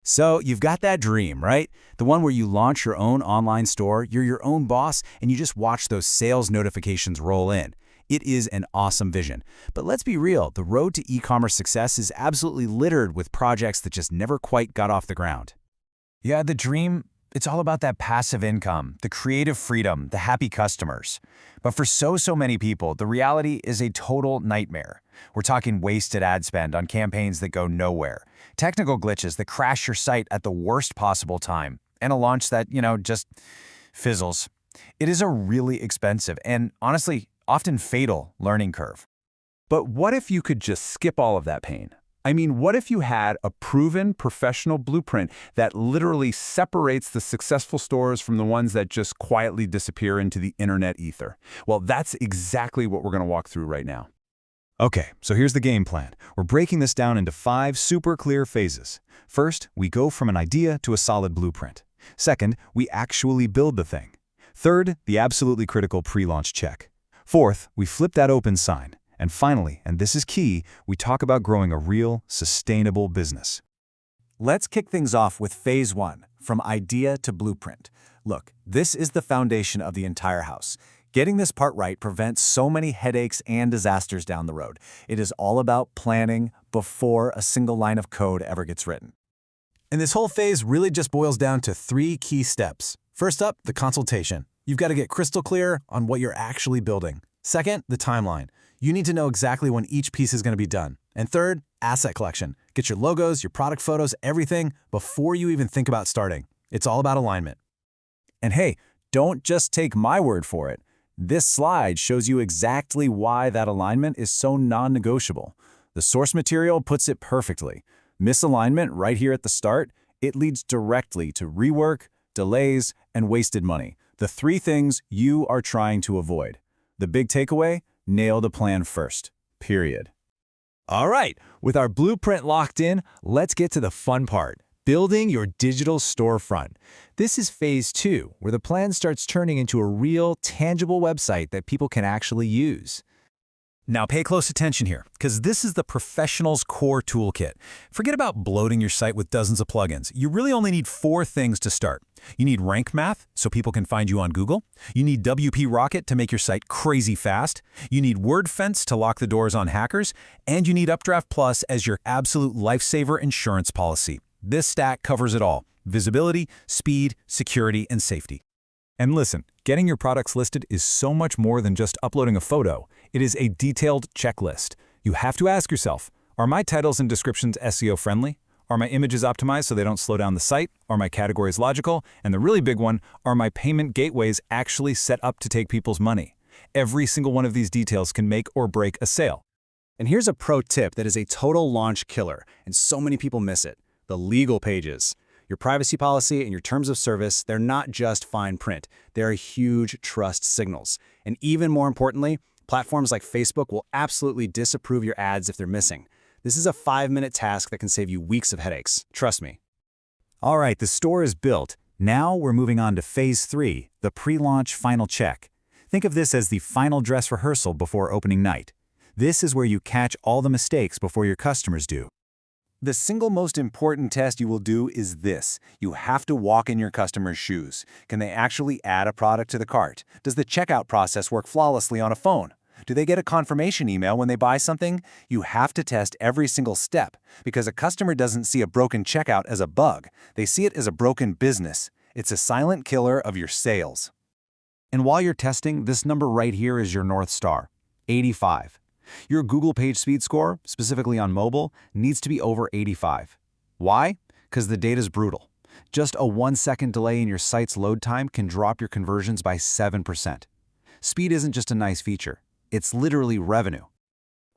So you've got that dream, right? The one where you launch your own online store, you're your own boss, and you just watch those sales notifications roll in. It is an awesome vision. But let's be real, the road to e-commerce success is absolutely littered with projects that just never quite got off the ground. Yeah, the dream, it's all about that passive income, the creative freedom, the happy customers. But for so many people, the reality is a total nightmare. We're talking wasted ad spend on campaigns that go nowhere, technical glitches that crash your site at the worst possible time, and a launch that, just fizzles. It is a really expensive and, honestly, often fatal learning curve. But what if you could just skip all of that pain? I mean, what if you had a proven professional blueprint that literally separates the successful stores from the ones that just quietly disappear into the internet ether? Well, that's exactly what we're going to walk through right now. Okay, so here's the game plan. We're breaking this down into 5 super clear phases. First, we go from an idea to a solid blueprint. Second, we actually build the thing. Third, the absolutely critical pre-launch check. Fourth, we flip that open sign. And finally, and this is key, we talk about growing a real, sustainable business. Let's kick things off with phase 1, from idea to blueprint. Look, this is the foundation of the entire house. Getting this part right prevents so many headaches and disasters down the road. It is all about planning before a single line of code ever gets written. And this whole phase really just boils down to 3 key steps. First up, the consultation. You've got to get crystal clear on what you're actually building. Second, the timeline. You need to know exactly when each piece is going to be done. And third, asset collection. Get your logos, your product photos, everything before you even think about starting. It's all about alignment. And hey, don't just take my word for it. This slide shows you exactly why that alignment is so non-negotiable. The source material puts it perfectly. Misalignment right here at the start, it leads directly to rework, delays, and wasted money. The 3 things you are trying to avoid. The big takeaway? Nail the plan first. Period. All right, with our blueprint locked in, let's get to the fun part, building your digital storefront. This is phase 2, where the plan starts turning into a real, tangible website that people can actually use. Now pay close attention here, because this is the professional's core toolkit. Forget about bloating your site with dozens of plugins. You really only need 4 things to start. You need rank math, so people can find you on Google. You need WP Rocket to make your site crazy fast. You need Word Fence to lock the doors on hackers. And you need Updraft Plus as your absolute lifesaver insurance policy. This stack covers it all: visibility, speed, security, and safety. And listen, getting your products listed is so much more than just uploading a photo. It is a detailed checklist. You have to ask yourself, are my titles and descriptions SEO friendly? Are my images optimized so they don't slow down the site? Are my categories logical? And the really big one, are my payment gateways actually set up to take people's money? Every single one of these details can make or break a sale. And here's a pro tip that is a total launch killer, and so many people miss it: the legal pages. Your privacy policy and your terms of service, they're not just fine print. They're huge trust signals. And even more importantly, platforms like Facebook will absolutely disapprove your ads if they're missing. This is a 5-minute task that can save you weeks of headaches. Trust me. All right, the store is built. Now we're moving on to phase 3, the pre-launch final check. Think of this as the final dress rehearsal before opening night. This is where you catch all the mistakes before your customers do. The single most important test you will do is this. You have to walk in your customer's shoes. Can they actually add a product to the cart? Does the checkout process work flawlessly on a phone? Do they get a confirmation email when they buy something? You have to test every single step, because a customer doesn't see a broken checkout as a bug. They see it as a broken business. It's a silent killer of your sales. And while you're testing, this number right here is your North Star, 85. Your Google page speed score, specifically on mobile, needs to be over 85. Why? Because the data's brutal. Just a 1-second delay in your site's load time can drop your conversions by 7%. Speed isn't just a nice feature. It's literally revenue.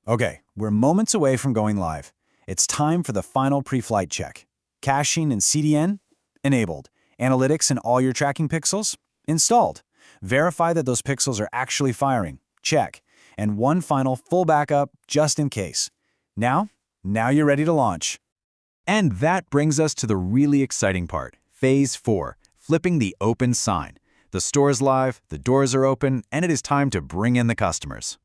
Okay, we're moments away from going live. It's time for the final pre-flight check. Caching and CDN? Enabled. Analytics and all your tracking pixels? Installed. Verify that those pixels are actually firing. Check. And one final full backup just in case. Now you're ready to launch. And that brings us to the really exciting part, phase 4, flipping the open sign. The store is live, the doors are open, and it is time to bring in the customers.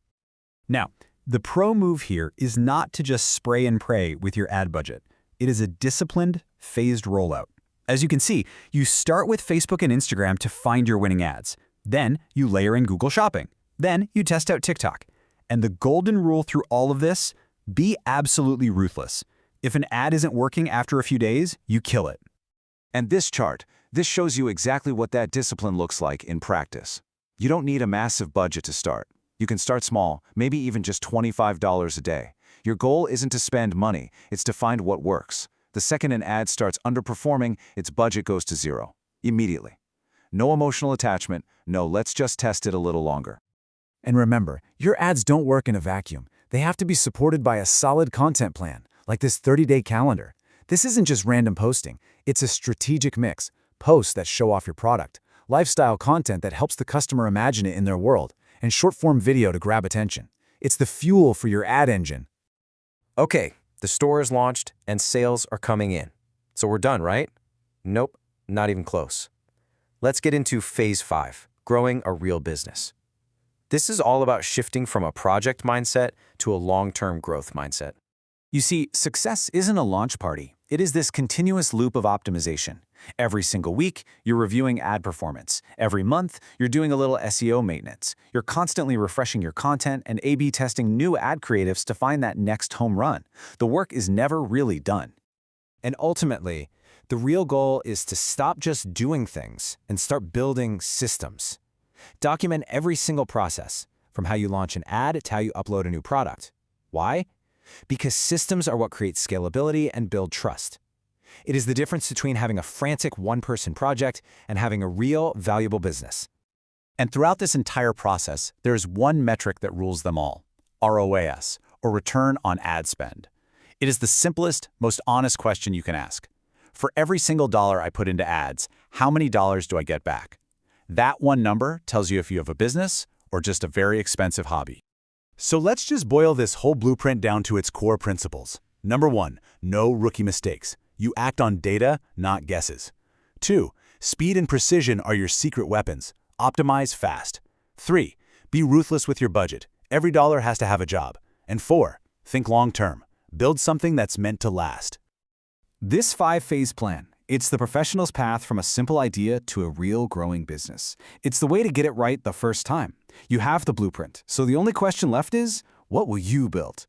Now, the pro move here is not to just spray and pray with your ad budget. It is a disciplined, phased rollout. As you can see, you start with Facebook and Instagram to find your winning ads. Then you layer in Google Shopping. Then you test out TikTok. And the golden rule through all of this, be absolutely ruthless. If an ad isn't working after a few days, you kill it. And this chart, this shows you exactly what that discipline looks like in practice. You don't need a massive budget to start. You can start small, maybe even just $25 a day. Your goal isn't to spend money, it's to find what works. The second an ad starts underperforming, its budget goes to zero. Immediately. No emotional attachment, no let's just test it a little longer. And remember, your ads don't work in a vacuum. They have to be supported by a solid content plan, like this 30-day calendar. This isn't just random posting, it's a strategic mix. Posts that show off your product, lifestyle content that helps the customer imagine it in their world, and short-form video to grab attention. It's the fuel for your ad engine. Okay, the store is launched and sales are coming in. So we're done, right? Nope, not even close. Let's get into phase 5, growing a real business. This is all about shifting from a project mindset to a long-term growth mindset. You see, success isn't a launch party. It is this continuous loop of optimization. Every single week, you're reviewing ad performance. Every month, you're doing a little SEO maintenance. You're constantly refreshing your content and A/B testing new ad creatives to find that next home run. The work is never really done. And ultimately, the real goal is to stop just doing things and start building systems. Document every single process, from how you launch an ad to how you upload a new product. Why? Because systems are what create scalability and build trust. It is the difference between having a frantic one-person project and having a real, valuable business. And throughout this entire process, there is one metric that rules them all: ROAS, or return on ad spend. It is the simplest, most honest question you can ask. For every single dollar I put into ads, how many dollars do I get back? That one number tells you if you have a business or just a very expensive hobby. So let's just boil this whole blueprint down to its core principles. Number 1, no rookie mistakes. You act on data, not guesses. 2, speed and precision are your secret weapons. Optimize fast. 3, be ruthless with your budget. Every dollar has to have a job. And 4, think long-term. Build something that's meant to last. This 5-phase plan, it's the professional's path from a simple idea to a real growing business. It's the way to get it right the first time. You have the blueprint, so the only question left is, what will you build?